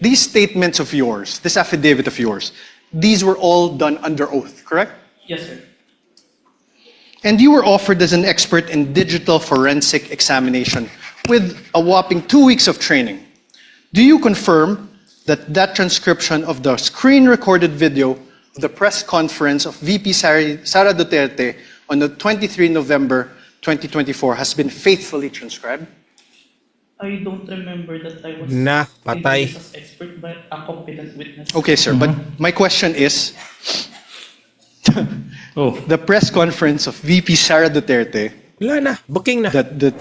these statements of yours, this affidavit of yours, these were all done under oath, correct? Yes, sir. And you were offered as an expert in digital forensic examination with a whopping 2 weeks of training. Do you confirm that that transcription of the screen-recorded video of the press conference of VP Sara Duterte on the 23 November 2024 has been faithfully transcribed? I don't remember that I was patay. introduced as expert, but a competent witness. Okay, sir, but my question is, the press conference of VP Sara Duterte, Wala na, booking na. that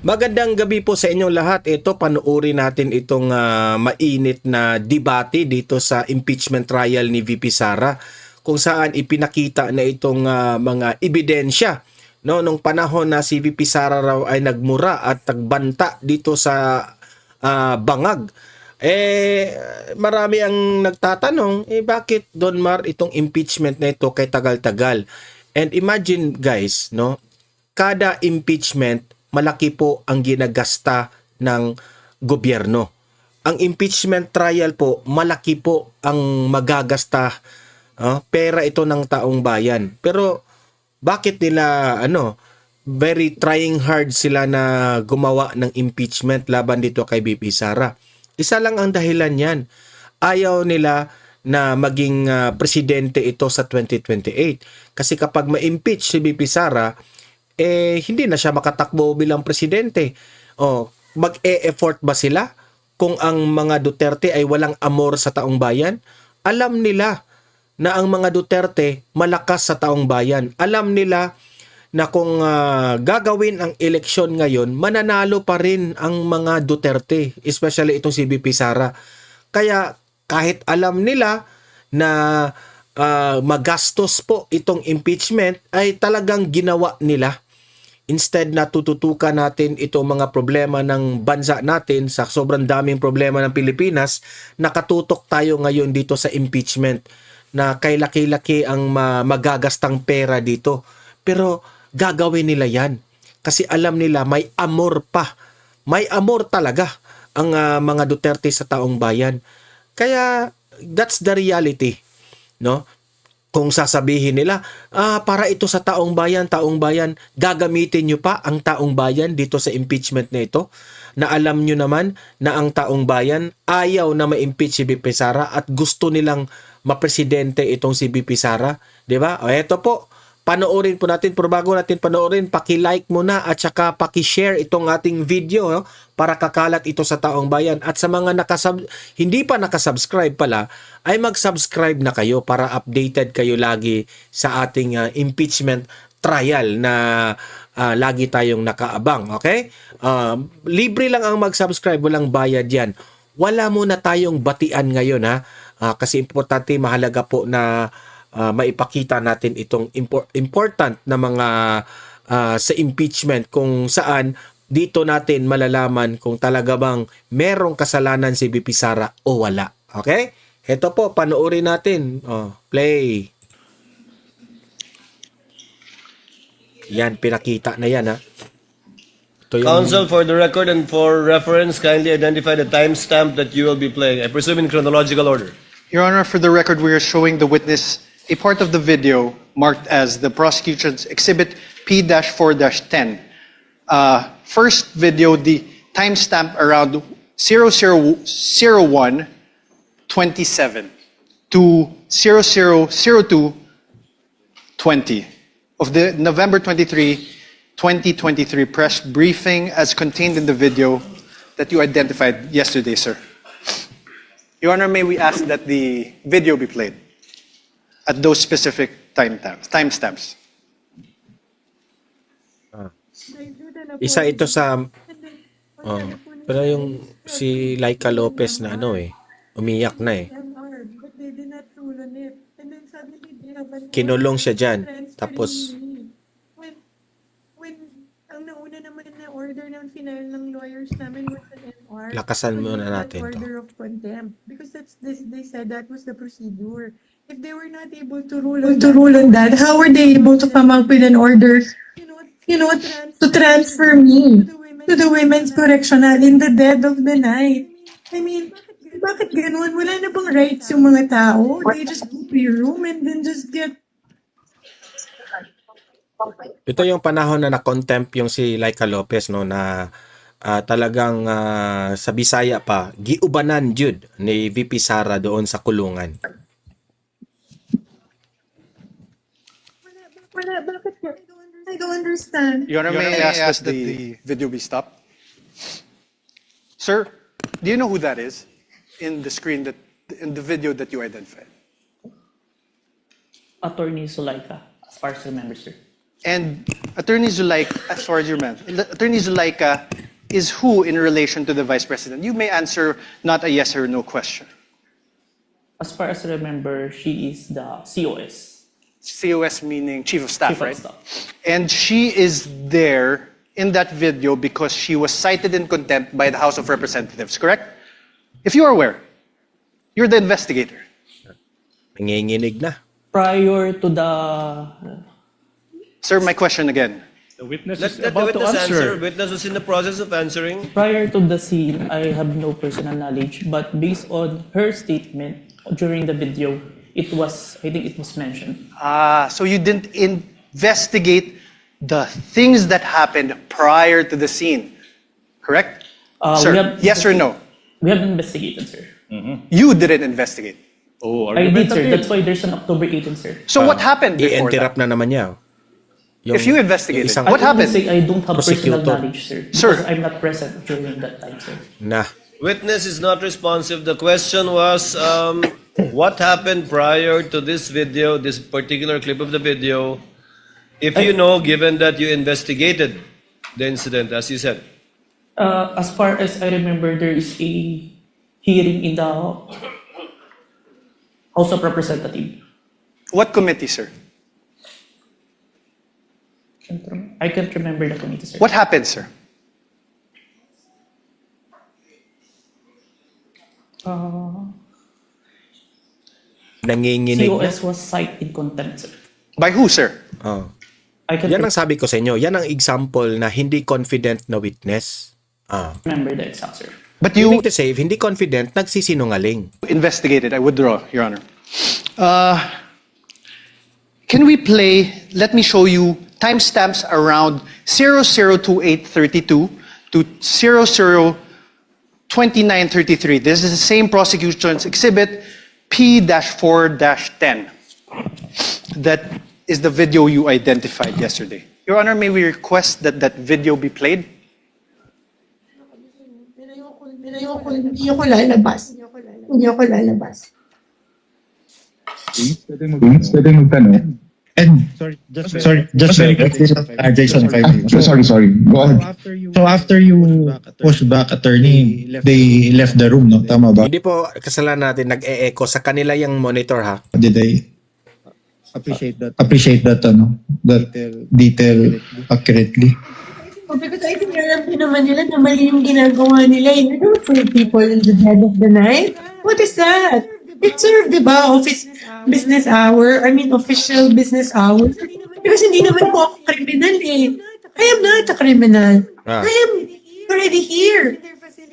Magandang gabi po sa inyong lahat. Ito, panuuri natin itong mainit na debate dito sa impeachment trial ni VP Sara, kung saan ipinakita na itong mga ebidensya. No, nung panahon na si VP Sara raw ay nagmura at nagbanta dito sa bangag, marami ang nagtatanong, bakit Don Mar itong impeachment na ito kay tagal-tagal? And imagine guys, no, kada impeachment malaki po ang ginagasta ng gobyerno. Ang impeachment trial po, malaki po ang magagasta, pera ito ng taong bayan. Pero bakit nila very trying hard sila na gumawa ng impeachment laban dito kay VP Sara? Isa lang ang dahilan yan. Ayaw nila na maging presidente ito sa 2028. Kasi kapag ma-impeach si VP Sara, hindi na siya makatakbo bilang presidente. Mag-e-effort ba sila kung ang mga Duterte ay walang amor sa taong bayan? Alam nila na ang mga Duterte malakas sa taong bayan. Alam nila na kung gagawin ang eleksyon ngayon, mananalo pa rin ang mga Duterte, especially itong si VP Sara. Kaya kahit alam nila na magastos po itong impeachment, ay talagang ginawa nila. Instead na tututukan natin itong mga problema ng bansa natin sa sobrang daming problema ng Pilipinas, nakatutok tayo ngayon dito sa impeachment na kay laki-laki ang magagastang pera dito. Pero gagawin nila yan kasi alam nila may amor pa. May amor talaga ang mga Duterte sa taong bayan. Kaya that's the reality, no? Kung sasabihin nila, para ito sa taong bayan, gagamitin nyo pa ang taong bayan dito sa impeachment na ito, na alam nyo naman na ang taong bayan ayaw na ma-impeach si VP Sara at gusto nilang mapresidente itong si VP Sara. Diba? O eto po, panoorin po natin, pero bago natin panoorin, paki-like muna at saka paki-share itong ating video, no? Para kakalat ito sa taong bayan. At sa mga hindi pa nakasubscribe pala, ay mag-subscribe na kayo para updated kayo lagi sa ating impeachment trial na lagi tayong nakaabang. Okay? Libre lang ang mag-subscribe, walang bayad yan. Wala muna tayong batian ngayon, ha? Kasi importante, mahalaga po na maipakita natin itong important na mga sa impeachment, kung saan dito natin malalaman kung talaga bang merong kasalanan si VP Sara o wala. Okay? Ito po, panoorin natin. Play. Yan, pinakita na yan, ha? Ito yung... Counsel, for the record and for reference, kindly identify the timestamp that you will be playing. I presume in chronological order. Your Honor, for the record, we are showing the witness a part of the video marked as the prosecution's Exhibit P-4-10. First video, the timestamp around 0001:27 to 0002:20 of the November 23, 2023 press briefing as contained in the video that you identified yesterday, sir. Your Honor, may we ask that the video be played at those specific timestamps? Isa ito sa pero yung si Laika Lopez na umiyak na kinulong siya dyan, tapos when ang nauna naman na order ng final ng lawyers namin was an NR. Lakasan muna natin to. Order of contempt, because they said that was the procedure. If they were not able to rule on that, how were they able to come up with an order, to transfer me to the women's correctional in the dead of the night? I mean, Bakit ganun? Wala na bang rights yung mga tao? They just go to your room and then just get... Ito yung panahon na na-contempt yung si Laika Lopez, no, na talagang sa Bisaya pa, giubanan jud ni VP Sara doon sa kulungan. Bakit ganun? I don't understand. Your Honor, may I ask that the video be stopped? Sir, do you know who that is in the video that you identified? Attorney Sulaika, as far as I remember, sir. And Attorney Zulaika, as far as you remember, Attorney Zulaika is who in relation to the Vice President? You may answer not a yes or no question. As far as I remember, she is the COS. COS meaning Chief of Staff, Chief of right? Staff. And she is there in that video because she was cited in contempt by the House of Representatives, correct? If you are aware, you're the investigator. Nanginginig na. Prior to the... Sir, my question again. The witness Let is the about to witness answer. answer. Witness was in the process of answering. Prior to the scene, I have no personal knowledge, but based on her statement during the video, I think it was mentioned. So you didn't investigate the things that happened prior to the scene, correct? Sir, yes or no? We have investigated, sir. You didn't investigate. Oh, I did, sir. argumentative. That's why there's an October 18, sir. So what happened before I-interrupt that? na naman niya. If you investigated, yung isang- what I would happened? say I don't have personal Prosecutor. knowledge, sir. Sir. Because I'm not present during that time, sir. Na. Witness is not responsive. The question was, what happened prior to this video, this particular clip of the video, if you know, given that you investigated the incident, as you said? As far as I remember, there is a hearing in the House of Representatives. What committee, sir? I can't remember the committee, sir. What happened, sir? Nanginginig na. COS was cited in contempt, sir. By who, sir? Oh. I can't Yan ang sabi ko sa inyo. Yan ang example na hindi confident na witness. remember the exact, sir. But Meaning you to say, if hindi confident, nagsisinungaling. investigated. I withdraw, Your Honor. Can we play, let me show you timestamps around 002832 to 002933. This is the same prosecution's exhibit P-4-10. That is the video you identified yesterday. Your Honor, may we request that that video be played? Hindi ako lalabas. Hindi ako lalabas. Pwede magtanong. And sorry, just Jason, if I may. Sorry. Go ahead. So after you push back attorney, they left the room, no? Tama ba? Hindi po kasalanan natin nag-e-echo sa kanila yung monitor, ha? Did they appreciate that detail accurately? Because I think alam din naman nila na mali yung ginagawa nila. You don't put people in the dead of the night. What is that? It served, di ba? Business hour. I mean, official business hours. Because hindi naman po ako criminal eh. I am not a criminal. I am already here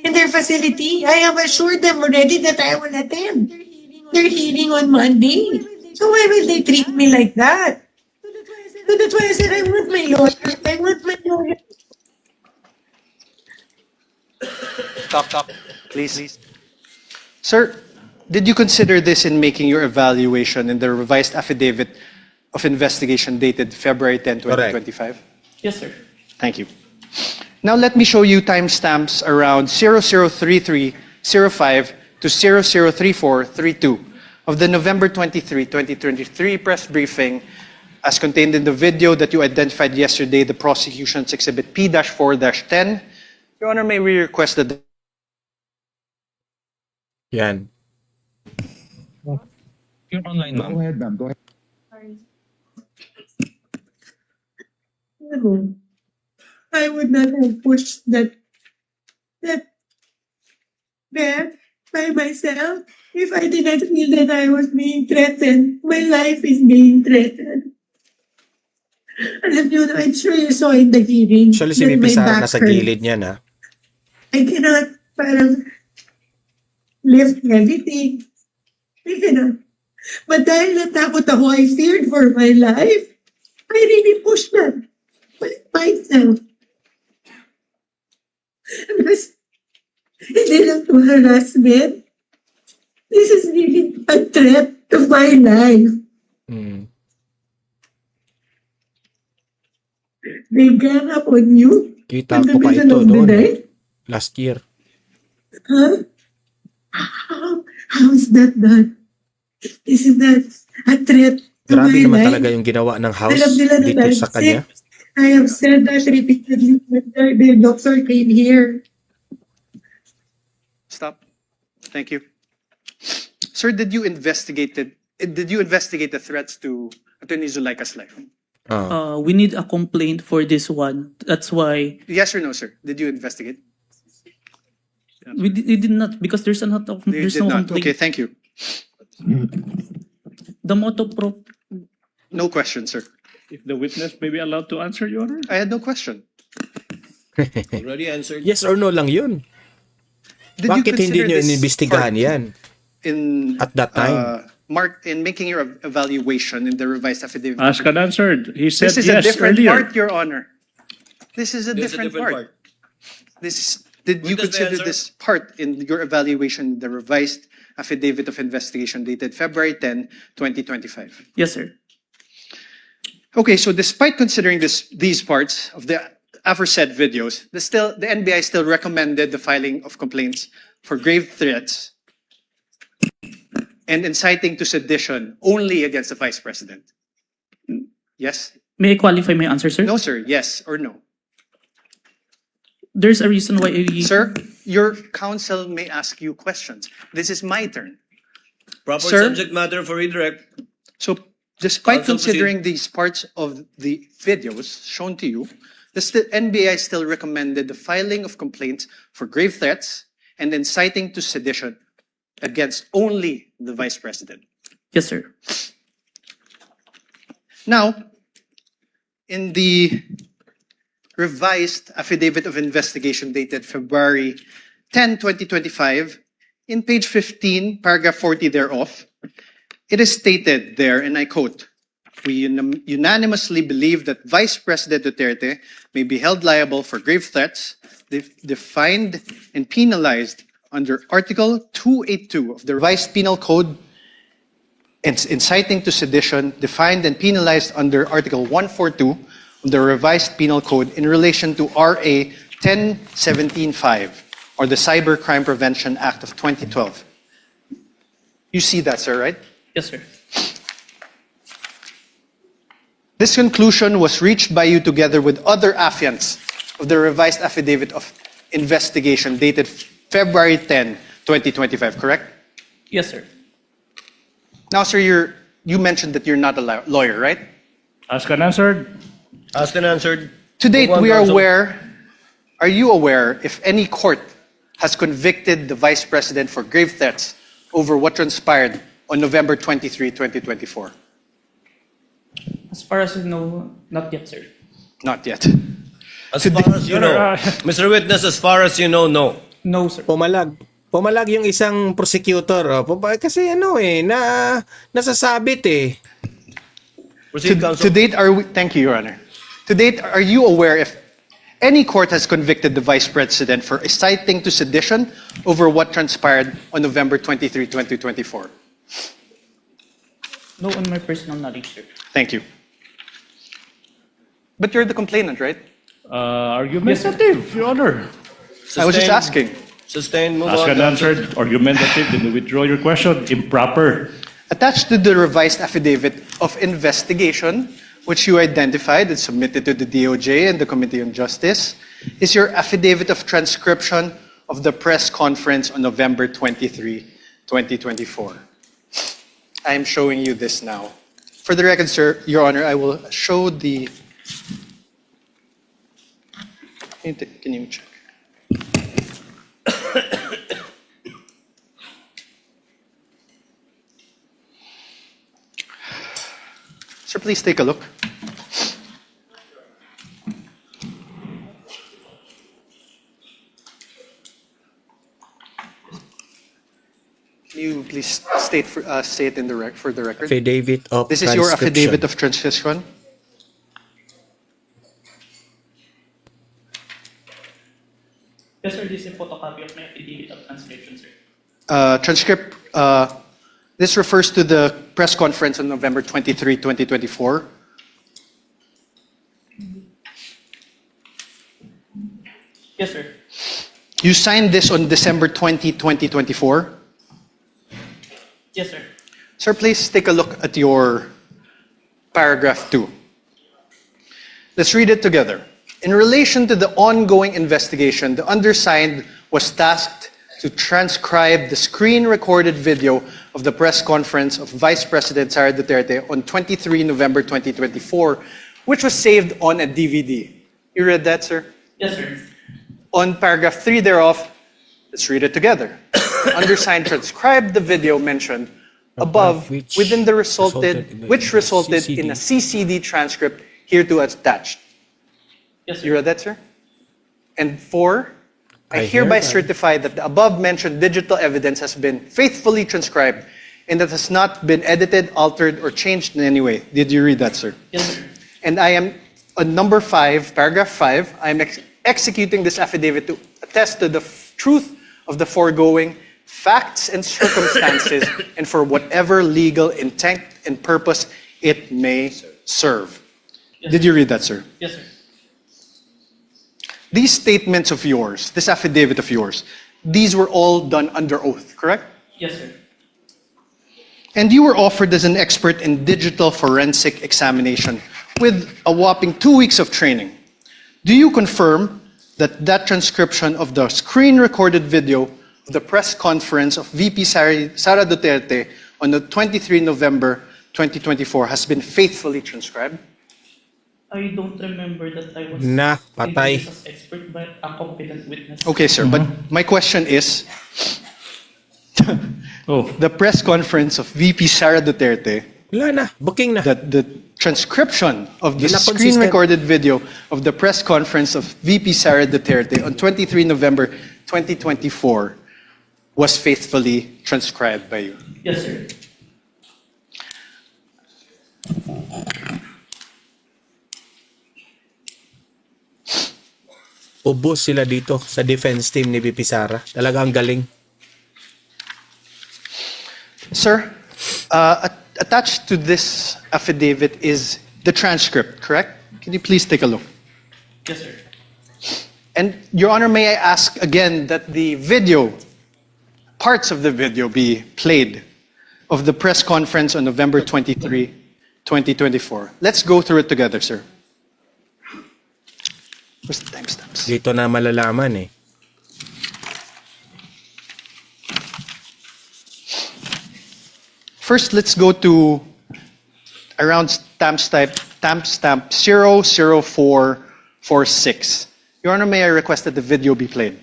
in their facility. I have assured them already that I will attend their hearing on Monday. So why will they treat me like that? So that's why I said I want my lawyer. I want my lawyer. Stop, please. Sir, did you consider this in making your evaluation in the revised affidavit of investigation dated February 10, 2025? Yes, sir. Thank you. Now let me show you timestamps around 003305 to 003432 of the November 23, 2023 press briefing as contained in the video that you identified yesterday, the prosecution's exhibit P-4-10. Your Honor, may we request that Yan. You're online, ma'am. Go ahead, ma'am. Go ahead. I would not have pushed that bed by myself if I did not feel that I was being threatened. My life is being threatened. Alam niyo, I'm sure you saw in the hearing. Actually, si that VP my Sara back nasa hurts. gilid niya, na. I cannot, parang, lift heavy things. You know. But dahil natakot ako, I feared for my life. I really pushed myself. Because hindi lang to harassment. This is really a threat to my life. Mm. They gang up on you Kita in the ko pa middle ito of the noon night. last year. Huh? How is that done? Isn't that a threat to Grabe my naman life? talaga yung ginawa ng house Alam nila na dito I'm sa kanya. sick. I have said that repeatedly when the doctor came here. Stop. Thank you. Sir, did you investigate the threats to Attorney Zulaika's life? Ah. We need a complaint for this one. That's why Yes or no, sir? Did you investigate? we did not, because there's You there's did no not. complaint. Okay, thank you. The motto pro No question, sir. If the witness may be allowed to answer, Your Honor? I had no question. Already answered. Yes or no lang yun. Did you Bakit hindi consider nyo this inimbestigahan part yan? in At that time? Mark, in making your evaluation in the revised affidavit? Asked and answered. He said This is a yes different earlier. part, Your Honor. This is a There's a different different part. part. Did you Witness may consider answer. this part in your evaluation, the revised affidavit of investigation dated February 10, 2025? Yes, sir. Okay, so despite considering these parts of the aforesaid videos, the NBI still recommended the filing of complaints for grave threats and inciting to sedition only against the Vice President. Yes? May I qualify my answer, sir? No, sir. Yes or no? There's a reason why Sir, your counsel may ask you questions. This is my turn. Proper Sir? subject matter for redirect. So, despite Counsel, considering these parts of the videos shown to you, the NBI still recommended the filing of complaints for grave threats and inciting to sedition against only the Vice President. Yes, sir. Now, in the revised affidavit of investigation dated February 10, 2025, in page 15, paragraph 40 thereof, it is stated there, and I quote, "We unanimously believe that Vice President Duterte may be held liable for grave threats defined and penalized under Article 282 of the Revised Penal Code and inciting to sedition defined and penalized under Article 142 of the Revised Penal Code in relation to RA 10175 or the Cybercrime Prevention Act of 2012. You see that, sir, right? Yes, sir. This conclusion was reached by you together with other affiants of the revised affidavit of investigation dated February 10, 2025, correct? Yes, sir. Now, sir, you mentioned that you're not a lawyer, right? Asked and answered. Asked and answered. To date, Move on, we are counsel. aware, are you aware if any court has convicted the Vice President for grave threats over what transpired on November 23, 2024? As far as you know, not yet, sir. Not yet. As far as you know. Mr. Witness, as far as you know, no. No, sir. Pumalag. Pumalag yung isang prosecutor. Kasi nasasabit eh. Proceed, To counsel. date, thank you, Your Honor. To date, are you aware if any court has convicted the Vice President for inciting to sedition over what transpired on November 23, 2024? No, on my personal knowledge, sir. Thank you. But you're the complainant, right? Argumentative, Your Honor. I was just Sustained. asking. Sustained. Move Asked on. and counsel. answered. Argumentative. Then withdraw your question. Improper. Attached to the revised affidavit of investigation, which you identified and submitted to the DOJ and the Committee on Justice, is your affidavit of transcription of the press conference on November 23, 2024. I am showing you this now. For the record, sir, Your Honor, I will show the... Can you check? Sir, please take a look. Can you please say it in for the record? Affidavit of This is your transcription. affidavit of transcription. Yes, sir. This is a photocopy of my affidavit of transcription, sir. Transcript. This refers to the press conference on November 23, 2024. Yes, sir. You signed this on December 20, 2024. Yes, sir. Sir, please take a look at your paragraph 2. Let's read it together. In relation to the ongoing investigation, the undersigned was tasked to transcribe the screen-recorded video of the press conference of Vice President Sara Duterte on 23 November 2024, which was saved on a DVD. You read that, sir? Yes, sir. On paragraph 3 thereof, let's read it together. Undersigned transcribed the video mentioned above which within the resulted resulted in a CCD transcript hereto attached. Yes, You sir. read that, sir? And 4, I I hereby hereby- certify that the above-mentioned digital evidence has been faithfully transcribed and that has not been edited, altered, or changed in any way. Did you read that, sir? Yes, sir. And I am, on number 5, paragraph 5, I am executing this affidavit to attest to the truth of the foregoing facts and circumstances and for whatever legal intent and purpose it may serve. Yes, Did you read that, sir? Yes, sir. These statements of yours, this affidavit of yours, these were all done under oath, correct? Yes, sir. And you were offered as an expert in digital forensic examination with a whopping 2 weeks of training. Do you confirm that that transcription of the screen-recorded video of the press conference of VP Sara Duterte on the 23 November 2024 has been faithfully transcribed? I don't remember that I was Na, patay. introduced as expert, but a competent witness. Okay, sir, but my question is, Oh, the press conference of VP Sara Duterte, Wala na, booking na. that the transcription of the Di na consistent. screen-recorded video of the press conference of VP Sara Duterte on 23 November 2024 was faithfully transcribed by you. Yes, sir. Ubos sila dito sa defense team ni VP Sara. Talagang galing. Sir, attached to this affidavit is the transcript, correct? Can you please take a look? Yes, sir. And, Your Honor, may I ask again that the video, parts of the video be played of the press conference on November 23, 2024. Let's go through it together, sir. Where's the timestamps? Dito na malalaman eh. First, let's go to around timestamp 00446. Your Honor, may I request that the video be played?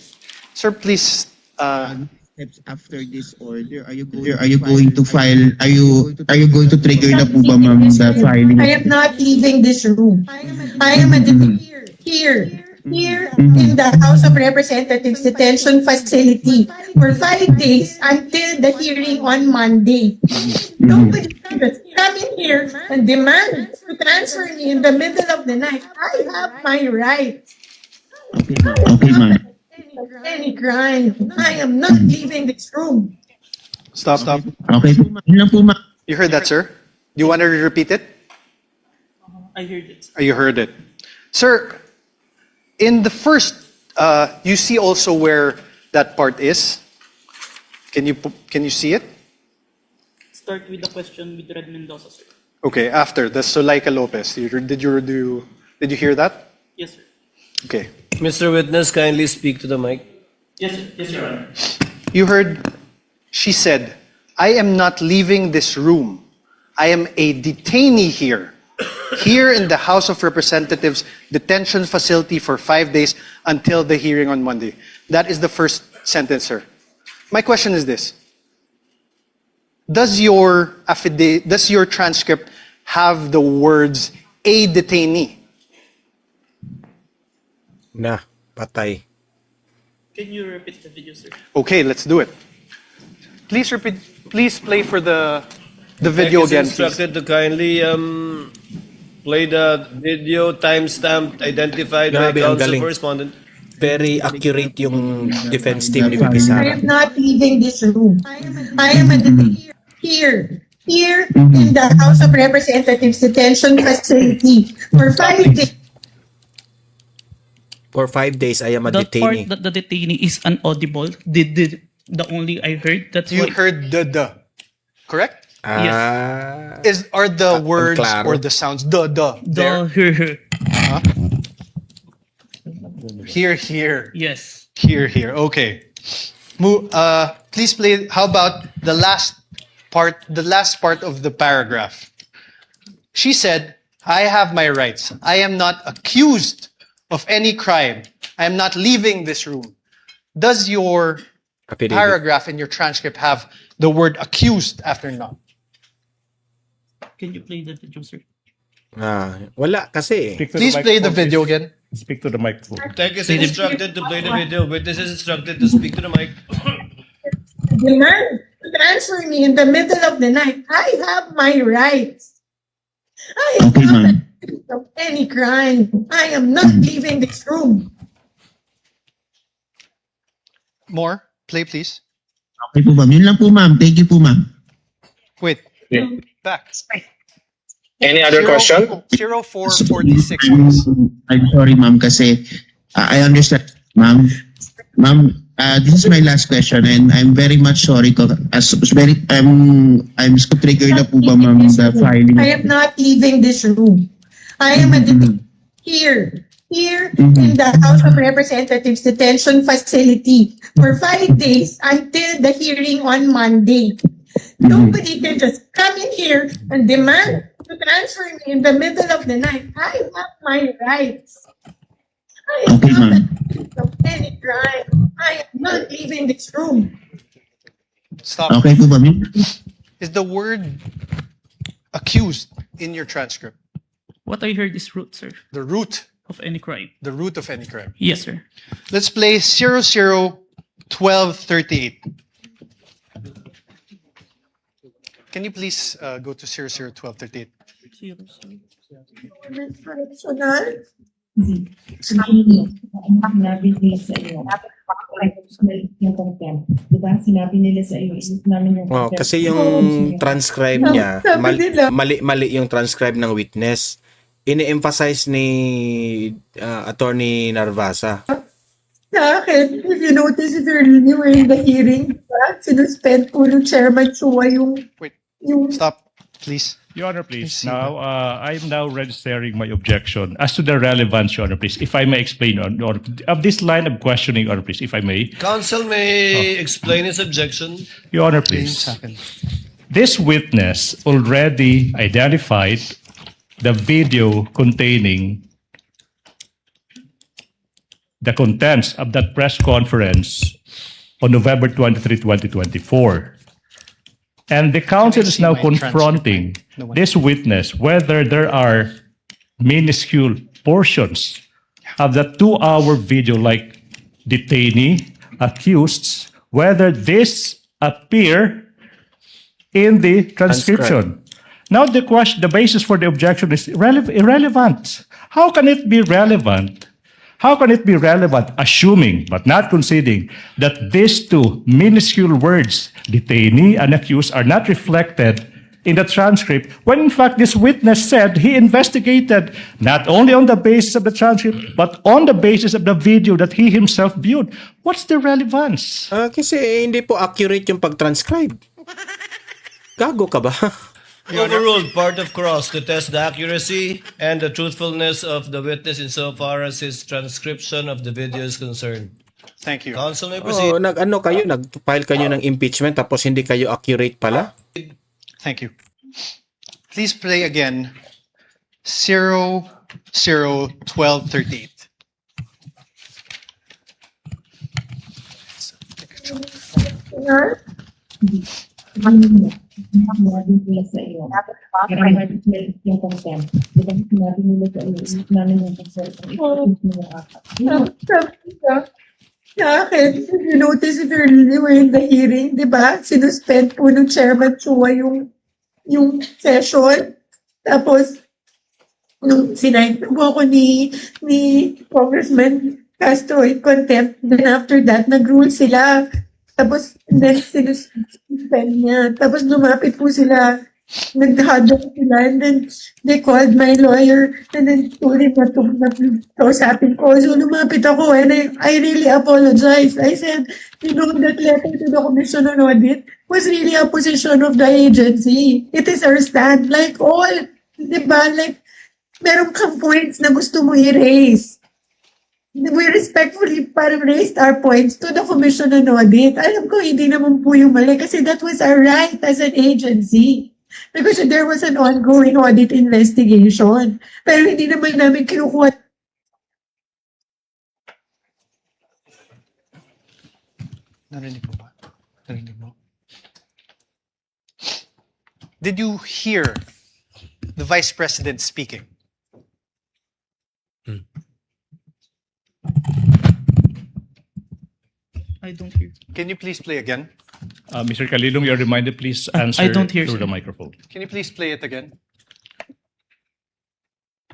Sir, please, Steps after this order, are you going to file, are you going to trigger na po ba, ma'am, the filing? I am not leaving this room. I am here in the House of Representatives detention facility for 5 days until the hearing on Monday. Nobody can come in here and demand to transfer me in the middle of the night. I have my right. Okay, ma'am. Any crime. I am not leaving this room. stop. Okay po, ma'am. Yun lang po, ma'am. You heard that, sir? Do you want to repeat it? I heard it. You heard it. Sir, in the first, you see also where that part is? Can you see it? Start with the question with Red Mendoza, sir. Okay, after the Solaika Lopez. Did you hear that? Yes, sir. Okay. Mr. Witness, kindly speak to the mic. Yes, sir. Yes, Your Honor. You heard, she said, I am not leaving this room. I am a detainee here in the House of Representatives detention facility for 5 days until the hearing on Monday. That is the first sentence, sir. My question is this. Does your transcript have the words a detainee? Na, patay. Can you repeat the video, sir? Okay, let's do it. Please repeat. Please play for the video Is again, please. instructed to kindly play the video timestamped, identified by Grabe, ang council galing. correspondent. Very accurate yung defense team ni I Sara. am not leaving this room. I am here in the House of Representatives detention facility for 5 days. For 5 days, I am a The part detainee. that the detainee is unaudible, the only I heard, that's You why. heard the, correct? Ah. Are the words claro. or the sounds the there? Her. Here. Yes. Here. Okay. Please play. How about the last part? The last part of the paragraph. She said, "I have my rights. I am not accused of any crime. I am not leaving this room." Does your Affidavit. paragraph in your transcript have the word accused after not? Can you play the video, sir? Wala kasi. Speak to Please play the microphone, video please. again. Speak to the microphone. Tech is instructed to play the video. Witness is instructed to speak to the mic. Demand to answer me in the middle of the night. I have my rights. I am Okay, not ma'am. accused of any crime. I am not leaving this room. More. Play, please. Okay po, ma'am. Yun lang po, ma'am. Thank you po, ma'am. Wait. Yeah. Back. Any other question? 0446, please. I'm sorry, ma'am, kasi I understand, ma'am. Ma'am, this is my last question and I'm very much sorry ko. I'm so triggered na po ba, ma'am, the filing. I am not leaving this room. I am here in the House of Representatives detention facility for 5 days until the hearing on Monday. Nobody can just come in here and demand to transfer me in the middle of the night. I have my rights. I am Okay, not ma'am. accused of any crime. I am not leaving this room. Stop. Okay po ba, ma'am? Is the word accused in your transcript? What I heard is root, sir, The root of any crime. of any crime. Yes, sir. Let's play 001238. Can you please go to 001238? Personal. Sinabi nila sa iyo. Yung content. Diba? Sinabi nila sa iyo. Isip namin yung content. Kasi yung transcribe niya, Sabi nila. mali yung transcribe ng witness. Ini-emphasize ni Attorney Narvasa. Sa akin, if you notice, if you're renewing the hearing, diba? Sinuspend po ng Chairman Chua yung Wait, stop, please. Your Honor, please. Now, I'm now registering my objection as to the relevance, Your Honor, please. If I may explain, Your Honor, of this line of questioning, Your Honor, please, if I may. Counsel may explain his objection. Your Honor, please. This witness already identified the video containing the contents of that press conference on November 23, 2024. And the counsel is now confronting this witness whether there are minuscule portions of the 2-hour video, like detainee, accused, whether this appear in the transcription. Now the question, the basis for the objection is irrelevant. How can it be relevant? How can it be relevant, assuming but not conceding that these two minuscule words, detainee and accused, are not reflected in the transcript, when in fact this witness said he investigated not only on the basis of the transcript, but on the basis of the video that he himself viewed? What's the relevance? Kasi hindi po accurate yung pag-transcribe. Gago ka ba? Overruled, part of cross to test the accuracy and the truthfulness of the witness insofar as his transcription of the video is concerned. Thank you. Counsel may proceed. Nag-file kayo ng impeachment tapos hindi kayo accurate pala? Thank you. Please play again 001238. Sinabi nila sa iyo. Yung content. Diba? Sinabi nila sa iyo. Isip namin yung content. Isip mo yung apat. Sa akin, you notice if you're in the hearing, di ba? Sinuspend po ng Chairman Chua yung session. Tapos, nung sinayin po ako ni Congressman Castro in contempt, then after that, nag-rule sila. Tapos, then sinuspend niya. Tapos, lumapit po sila. Nag-huddle sila. And then, they called my lawyer. And then, told him na kausapin ko. So, lumapit ako. And I really apologize. I said, you know, that letter to the Commission on Audit was really a position of the agency. It is our stand. Like all, di ba? Like, meron kang points na gusto mo i-raise. We respectfully parang raised our points to the Commission on Audit. Alam ko, hindi naman po yung mali kasi that was our right as an agency. Because there was an ongoing audit investigation. Pero hindi naman namin kinukuha. Narinig mo ba? Narinig mo? Did you hear the Vice President speaking? I don't hear. Can you please play again? Mr. Kalilong, you're reminded, please answer I don't hear, through sir. the microphone. Can you please play it again?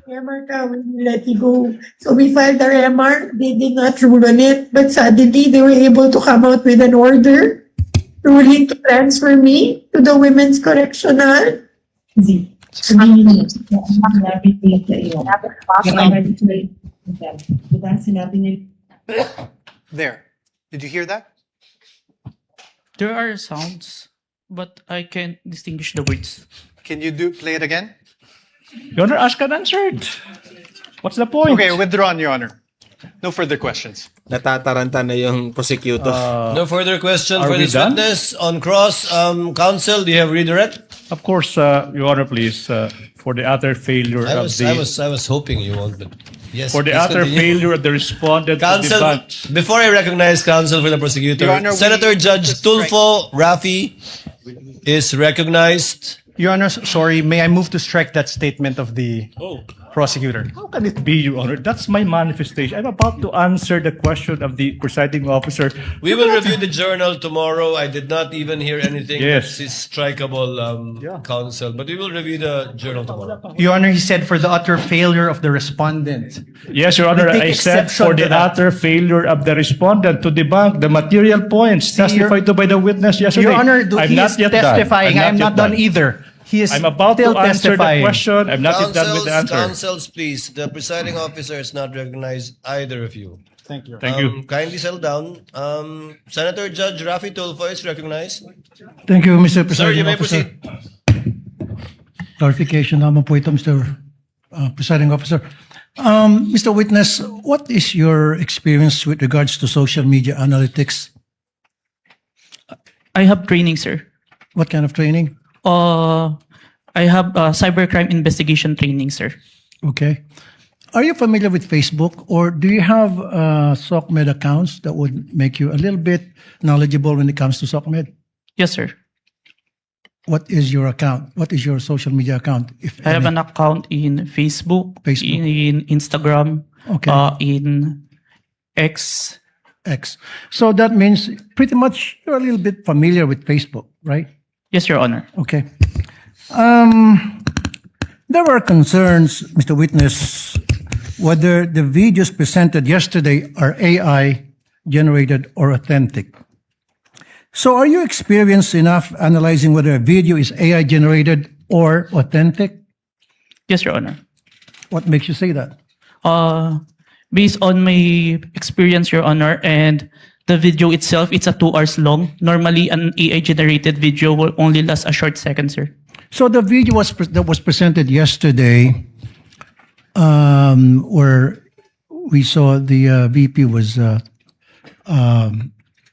MR ka, we will let you go. So we filed our MR. They did not rule on it. But suddenly, they were able to come out with an order ruling to transfer me to the Women's Correctional. Z. Sabihin niyo, sinabi nila sa iyo. Diba, sinabi nila. There. Did you hear that? There are sounds, but I can't distinguish the words. Can you play it again? Your Honor, asked and answered. What's the point? Okay, withdrawn, Your Honor. No further questions. Natataranta na yung prosecutor. No further question Are for we this done? witness. On cross, counsel, do you have redirect? Of course, Your Honor, please, for the utter failure I of was hoping you won't, but yes. for the please utter continue. failure of the respondent to Counsel, debunk. before I recognize counsel for the prosecutor, Your Honor, Senator we- Judge Tulfo Rafi is recognized. Your Honor, sorry, may I move to strike that statement of the prosecutor? How can it be, Your Honor? That's my manifestation. I'm about to answer the question of the presiding officer. We will review the journal tomorrow. I did not even hear anything Yes. that is strikeable, counsel, but we will review the journal tomorrow. Your Honor, he said for the utter failure of the respondent. Yes, Your Honor, We take I said exception for to the that. utter failure of the respondent to debunk the material points testified to by the witness yesterday. Your Honor, I'm he not is yet done. testifying. I'm yet not done either. He is I'm about still to answer the testifying. question. I'm not yet done with the answer. Counsels, please. The presiding officer has not recognized either of you. Thank you. Thank you. Kindly settle down. Senator Judge Rafi Tulfo is recognized. Thank you, Mr. Sir, Presiding you may Officer. proceed. Clarification naman po ito, Mr. Presiding Officer. Mr. Witness, what is your experience with regards to social media analytics? I have training, sir. What kind of training? I have cybercrime investigation training, sir. Okay. Are you familiar with Facebook, or do you have SOCMED accounts that would make you a little bit knowledgeable when it comes to SOCMED? Yes, sir. What is your account? What is your social media account? If I have any? an account in Facebook, Facebook. in Instagram, Okay. in X. X. So that means pretty much you're a little bit familiar with Facebook, right? Yes, Your Honor. Okay. There were concerns, Mr. Witness, whether the videos presented yesterday are AI generated or authentic. So are you experienced enough analyzing whether a video is AI generated or authentic? Yes, Your Honor. What makes you say that? Based on my experience, Your Honor, and the video itself, it's a 2 hours long. Normally, an AI-generated video will only last a short second, sir. So the video that was presented yesterday, where we saw the VP was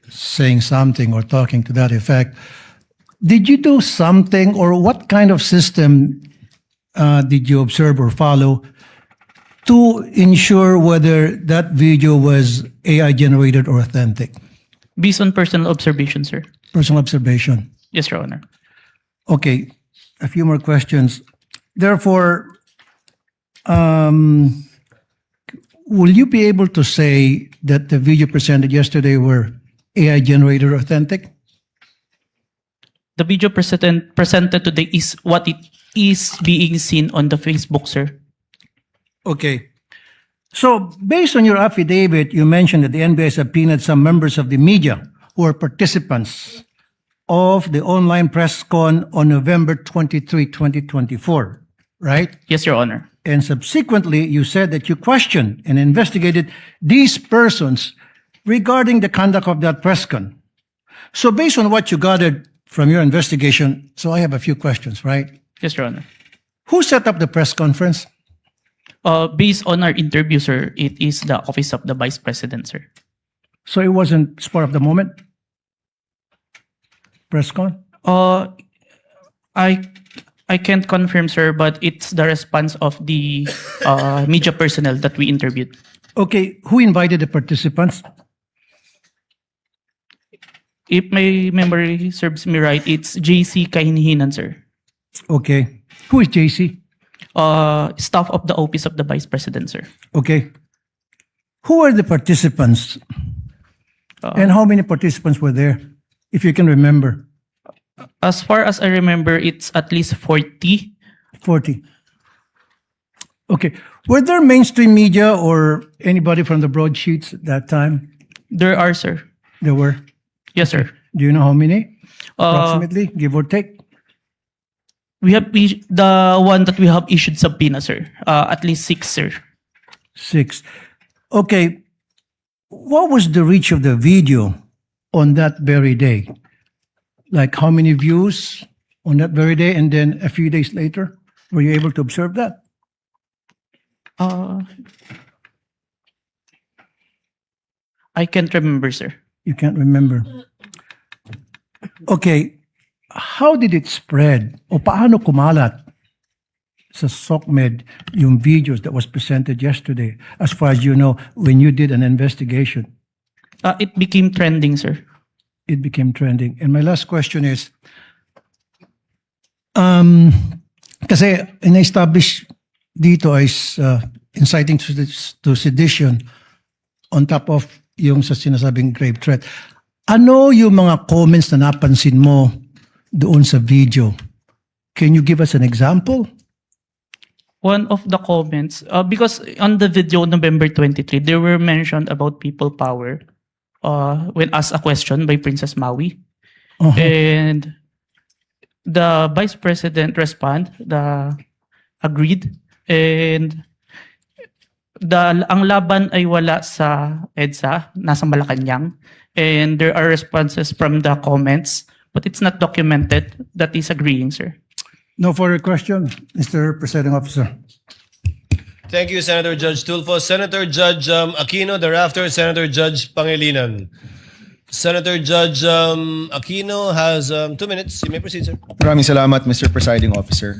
saying something or talking to that effect. Did you do something, or what kind of system did you observe or follow to ensure whether that video was AI generated or authentic? Based on personal observation, sir. Personal observation. Yes, Your Honor. Okay, a few more questions. Therefore, will you be able to say that the video presented yesterday were AI generated or authentic? The video presented today is what it is being seen on the Facebook, sir. Okay. So, based on your affidavit, you mentioned that the NBI subpoenaed some members of the media who are participants of the online press con on November 23, 2024, right? Yes, Your Honor. And subsequently, you said that you questioned and investigated these persons regarding the conduct of that press con. So, based on what you gathered from your investigation, so I have a few questions, right? Yes, Your Honor. Who set up the press conference? Based on our interview, sir, it is the Office of the Vice President, sir. So it wasn't spur of the moment? Press con? I can't confirm, sir, but it's the response of the media personnel that we interviewed. Okay, who invited the participants? If my memory serves me right, it's JC Kahinhinan, sir. Okay. Who is JC? Staff of the Office of the Vice President, sir. Okay. Who are the participants? And how many participants were there, if you can remember? As far as I remember, it's at least 40. 40. Okay. Were there mainstream media or anybody from the broadsheets at that time? There are, sir. There were. Yes, sir. Do you know how many? Approximately, give or take? We have the one that we have issued subpoena, sir. At least 6, sir. 6. Okay. What was the reach of the video on that very day? Like how many views on that very day, and then a few days later? Were you able to observe that? I can't remember, sir. You can't remember. Okay. How did it spread? O paano kumalat sa SOCMED yung videos that was presented yesterday, as far as you know, when you did an investigation? It became trending, sir. It became trending. And my last question is, kasi in-establish dito is inciting to sedition on top of yung sa sinasabing grave threat. Ano yung mga comments na napansin mo doon sa video? Can you give us an example? One of the comments, because on the video November 23, there were mentioned about people power when asked a question by Princess Maui. And the Vice President agreed, and ang laban ay wala sa EDSA, nasa Malacanang, and there are responses from the comments, but it's not documented. That is agreeing, sir. No further question, Mr. Presiding Officer. Thank you, Senator Judge Tulfo. Senator Judge Aquino, thereafter Senator Judge Pangilinan. Senator Judge Aquino has 2 minutes. You may proceed, sir. Maraming salamat, Mr. Presiding Officer.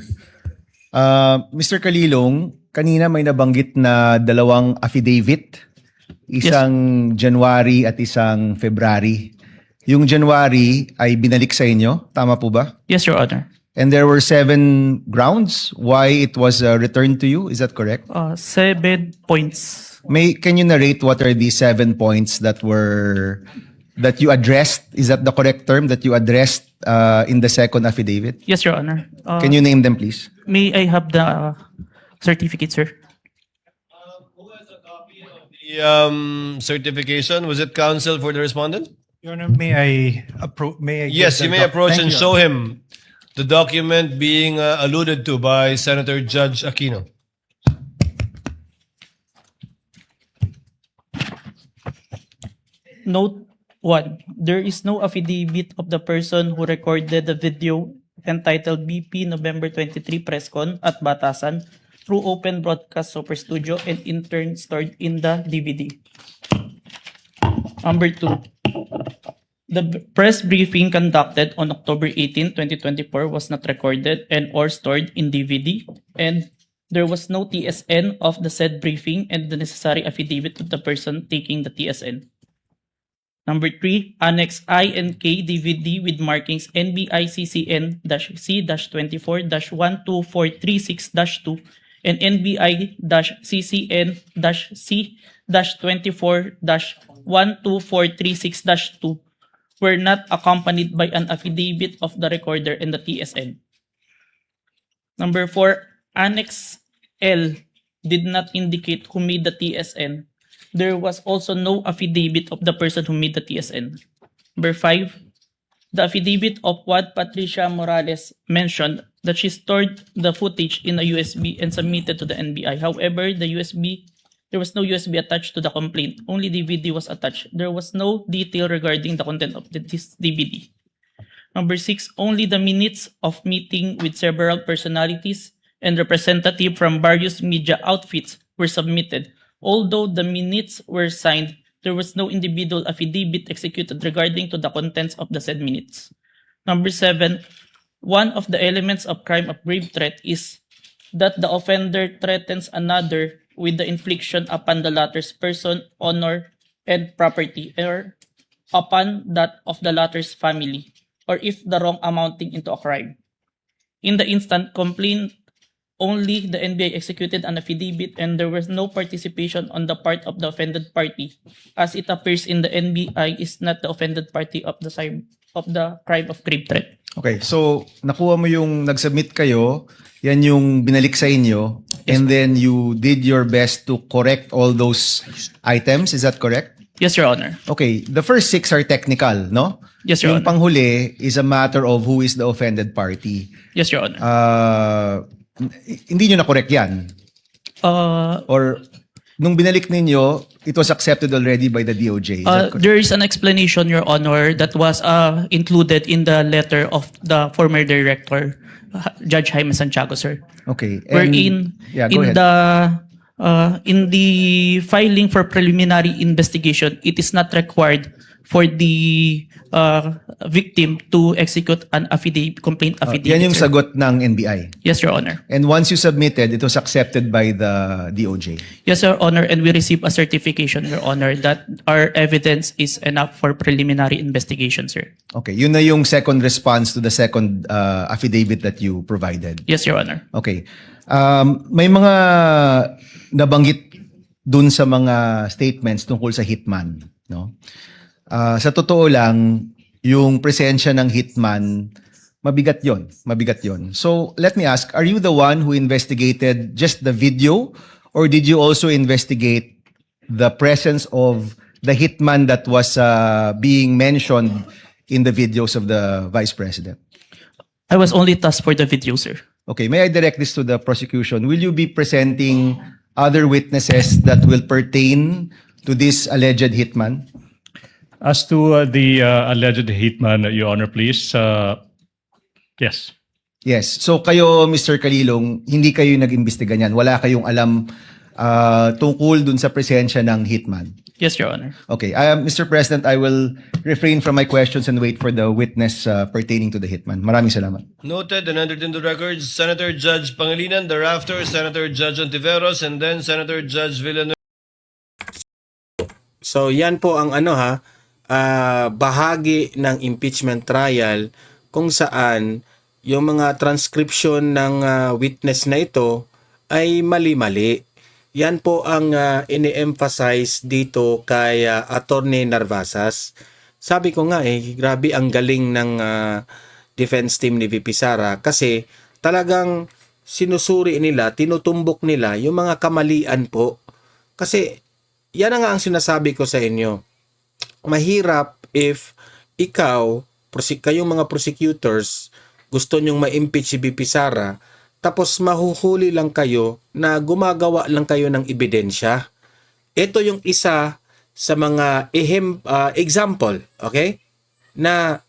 Mr. Kalilong, kanina may nabanggit na 2 affidavit, isang January at isang February. Yung January ay binalik sa inyo, tama po ba? Yes, Your Honor. And there were 7 grounds why it was returned to you, is that correct? 7 points. Can you narrate what are the 7 points that you addressed? Is that the correct term, that you addressed in the second affidavit? Yes, Your Honor. Can you name them, please? May I have the certificate, sir? Who has a copy of the certification? Was it counsel for the respondent? Your Honor, may I Yes, you may approach and show him the document being alluded to by Senator Judge Aquino. Note 1. There is no affidavit of the person who recorded the video entitled BP November 23 Press Con at Batasan through Open Broadcast Super Studio and in turn stored in the DVD. Number 2. The press briefing conducted on October 18, 2024 was not recorded and or stored in DVD, and there was no TSN of the said briefing and the necessary affidavit of the person taking the TSN. Number 3, Annex I and K DVD with markings NBICCN-C-24-12436-2 and NBI-CC-C-24-12436-2 were not accompanied by an affidavit of the recorder and the TSN. Number 4, Annex L did not indicate who made the TSN. There was also no affidavit of the person who made the TSN. Number 5, the affidavit of what Patricia Morales mentioned that she stored the footage in a USB and submitted to the NBI. However, there was no USB attached to the complaint. Only DVD was attached. There was no detail regarding the content of this DVD. Number 6, only the minutes of meeting with several personalities and representatives from various media outfits were submitted. Although the minutes were signed, there was no individual affidavit executed regarding to the contents of the said minutes. Number 7, one of the elements of crime of grave threat is that the offender threatens another with the infliction upon the latter's person, honor, and property, or upon that of the latter's family, or if the wrong amounting into a crime. In the instant complaint, only the NBI executed an affidavit and there was no participation on the part of the offended party, as it appears in the NBI is not the offended party of the crime of grave threat. Okay, so nakuha mo yung nag-submit kayo, yan yung binalik sa inyo, and then you did your best to correct all those items, is that correct? Yes, Your Honor. Okay, the first 6 are technical, no? Yes, Your Yung Honor. panghuli is a matter of who is the offended party. Yes, Your Honor. Hindi nyo na-correct yan? Or nung binalik ninyo, it was accepted already by the DOJ? Is that correct? There is an explanation, Your Honor, that was included in the letter of the former director, Judge Jaime Santiago, sir. Okay. Wherein, yeah, go ahead. in the filing for preliminary investigation, it is not required for the victim to execute an complaint affidavit. Yan yung sir. sagot ng NBI. Yes, Your Honor. And once you submitted, it was accepted by the DOJ. Yes, Your Honor, and we received a certification, Your Honor, that our evidence is enough for preliminary investigation, sir. Okay, yun na yung second response to the second affidavit that you provided. Yes, Your Honor. Okay. May mga nabanggit dun sa mga statements tungkol sa hitman, no? Sa totoo lang, yung presensya ng hitman, mabigat yon. So, let me ask, are you the one who investigated just the video, or did you also investigate the presence of the hitman that was being mentioned in the videos of the Vice President? I was only tasked for the video, sir. Okay, may I direct this to the prosecution? Will you be presenting other witnesses that will pertain to this alleged hitman? As to the alleged hitman, Your Honor, please. Yes. Yes. So kayo, Mr. Kalilong, hindi kayo nag-imbestiga niyan. Wala kayong alam tungkol dun sa presensya ng hitman. Yes, Your Honor. Okay. Mr. President, I will refrain from my questions and wait for the witness pertaining to the hitman. Maraming salamat. Noted and entered into records, Senator Judge Pangilinan, thereafter Senator Judge Ontiveros, and then Senator Judge Villanueva. So yan po ang bahagi ng impeachment trial kung saan yung mga transcription ng witness na ito ay mali-mali. Yan po ang ini-emphasize dito kay Attorney Narvasas. Sabi ko nga grabe ang galing ng defense team ni VP Sara kasi talagang sinusuri nila, tinutumbok nila yung mga kamalian po. Kasi yan nga ang sinasabi ko sa inyo. Mahirap if kayong mga prosecutors, gusto nyong ma-impeach si VP Sara, tapos mahuhuli lang kayo na gumagawa lang kayo ng ebidensya. Ito yung isa sa mga example, okay? Na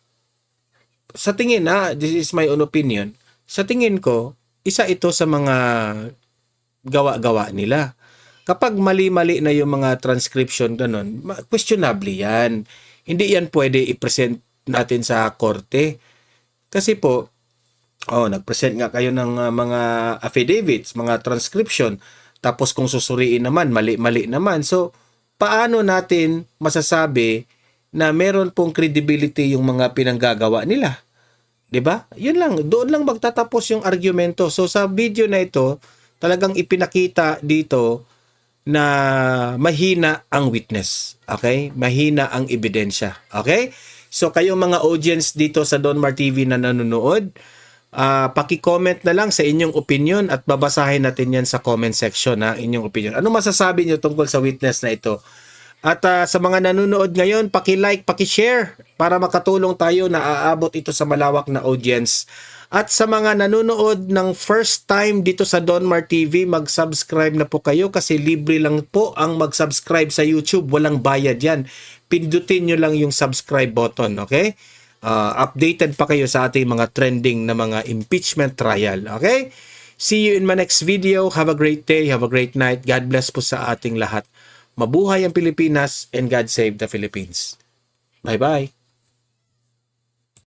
sa tingin, this is my own opinion, sa tingin ko, isa ito sa mga gawa-gawa nila. Kapag mali-mali na yung mga transcription ganun, questionable yan. Hindi yan pwede i-present natin sa korte. Kasi po, nag-present nga kayo ng mga affidavits, mga transcription, tapos kung susuriin naman, mali-mali naman. So, paano natin masasabi na meron pong credibility yung mga pinanggagawa nila? 'Di ba? Yun lang, doon lang magtatapos yung argumento. So, sa video na ito, talagang ipinakita dito na mahina ang witness. Okay? Mahina ang ebidensya. Okay? So kayong mga audience dito sa Donmar TV na nanonood, paki-comment na lang sa inyong opinion at babasahin natin yan sa comment section na inyong opinion. Ano masasabi nyo tungkol sa witness na ito? At sa mga nanonood ngayon, paki-like, paki-share para makatulong tayo na aabot ito sa malawak na audience. At sa mga nanonood ng first time dito sa Donmar TV, mag-subscribe na po kayo kasi libre lang po ang mag-subscribe sa YouTube. Walang bayad yan. Pindutin nyo lang yung subscribe button, okay? Updated pa kayo sa ating mga trending na mga impeachment trial, okay? See you in my next video. Have a great day. Have a great night. God bless po sa ating lahat. Mabuhay ang Pilipinas and God save the Philippines. Bye-bye.